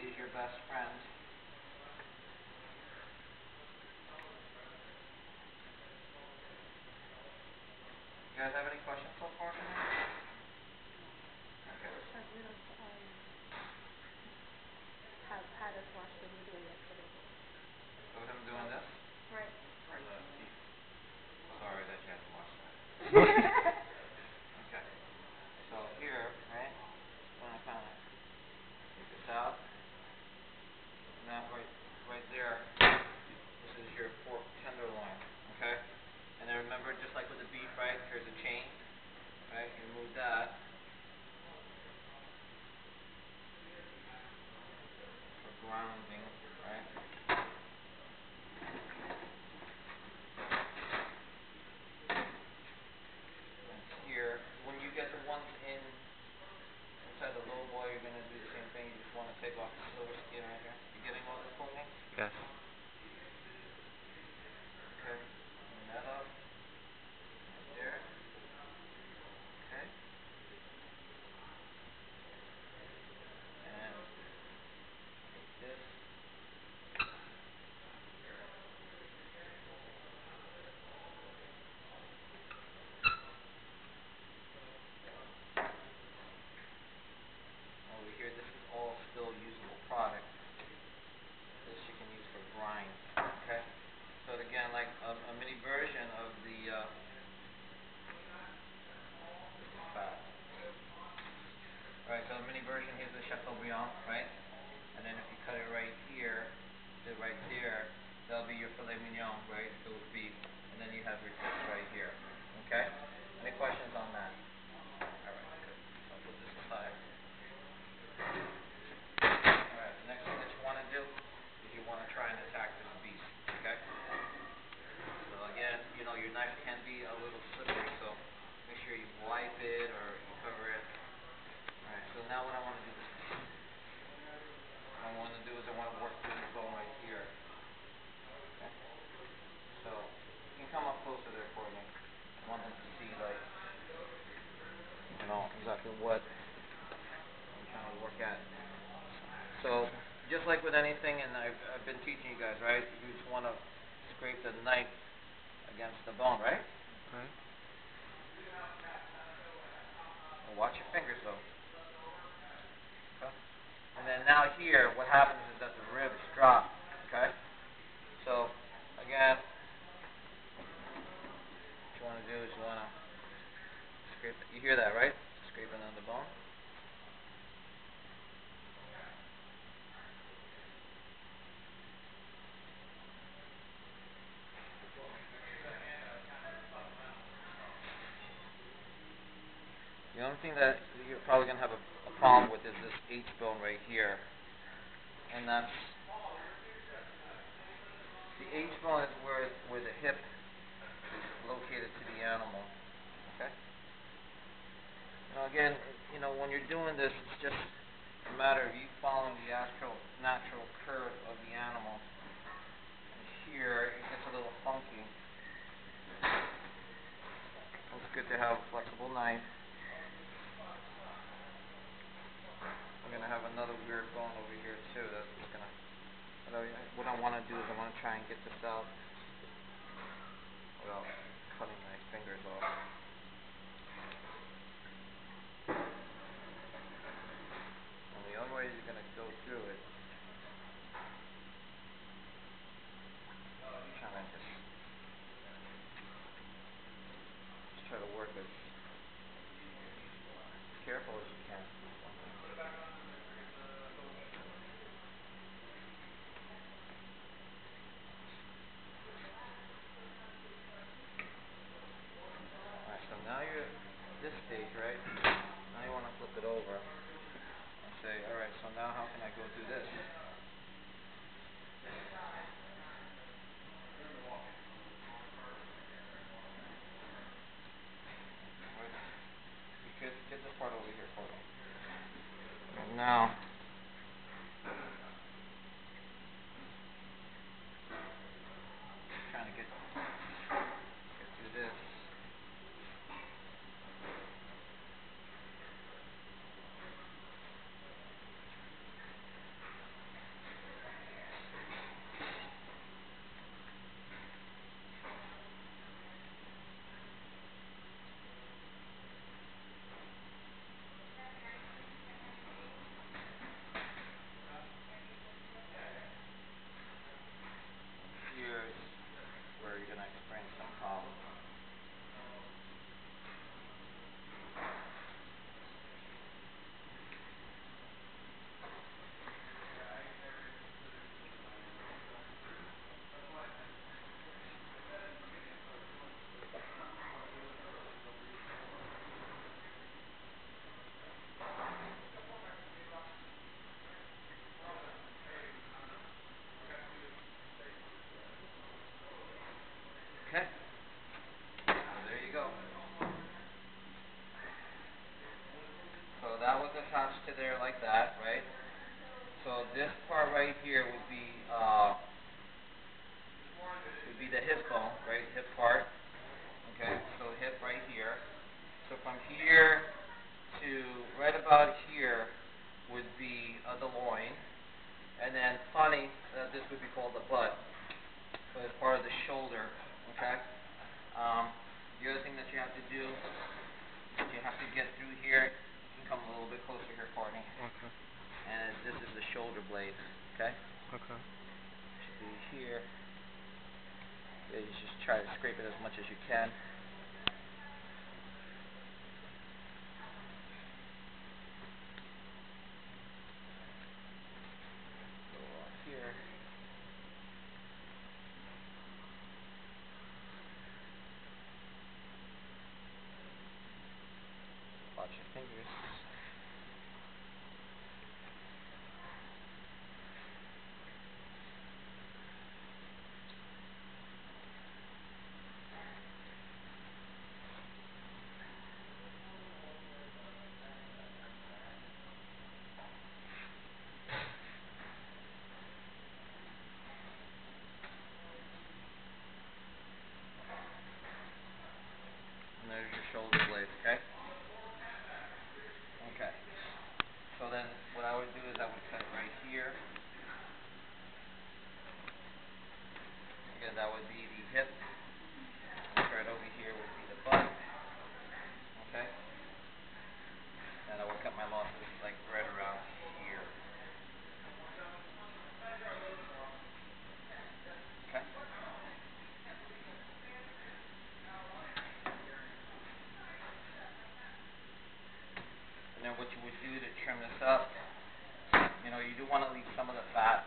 is your best friend. You guys have any questions so far tonight? Okay. Had us watch the video yesterday. So him doing this? Right. Sorry that you had to watch that. Okay. So here, right? I'm gonna kind of take this out. And that right there, this is your pork tenderloin. Okay? And then remember, just like with the beef, right? Here's a chain. Right? You move that for grounding, right? And here, when you get the ones inside the low boil, you're gonna do the same thing. You just want to take off the silver skin right here. You getting all this, Courtney? Yes. Okay. Clean that up. Right there. Okay. And take this. Over here, this is all still usable product. This you can use for brine. Okay. So again, like a mini version of the fat. Right. So a mini version. Here's the Chateaubriand, right? And then if you cut it right here, to right there, that'll be your filet mignon, right? Those beef. And then you have your tips right here. Okay? Any questions on that? Alright, good. So I'll put this aside. Alright, the next thing that you want to do is you want to try and attack this beast. Okay? So again, your knife can be a little slippery, so make sure you wipe it or you cover it. Alright, so now what I want to do is I want to work through this bone right here. Okay? So you can come up closer there for me. I want them to see exactly what I'm trying to work at. So just like with anything, and I've been teaching you guys, right? You just want to scrape the knife against the bone, right? Right. Well, watch your fingers though. Okay? And then now here, what happens is that the ribs drop. Okay? So again, what you want to do is you want to scrape. You hear that, right? Scraping on the bone. The only thing that you're probably going to have a problem with is this H-bone right here. And that's, the H-bone is where the hip is located to the animal. Okay? Now again, when you're doing this, it's just a matter of you following the natural curve of the animal. And here, it gets a little funky. It's good to have a flexible knife. I'm going to have another weird bone over here too. That's going to. What I want to do is I want to try and get this out without cutting my fingers off. And the only way you're going to go through it, trying to just try to work as careful as you can. Alright, so now you're at this stage, right? Now you want to flip it over and say, alright, so now how can I go do this? You could get this part over here for me. And now, trying to get through this. right here would be the hip bone, right? Hip part. Okay, so hip right here. So from here to right about here would be the loin. And then funny, this would be called the butt. So it's part of the shoulder. Okay. The other thing that you have to do, you have to get through here. You can come a little bit closer here, Courtney. Okay. And this is the shoulder blade. Okay. Okay. Should be here. You just try to scrape it as much as you can. Go off here. Watch your fingers. And there's your shoulder blade, okay? Okay. So then what I would do is I would cut it right here. Again, that would be the hip. And right over here would be the butt. Okay? And I will cut my losses like right around here. Okay? And then what you would do to trim this up, you do want to leave some of the fat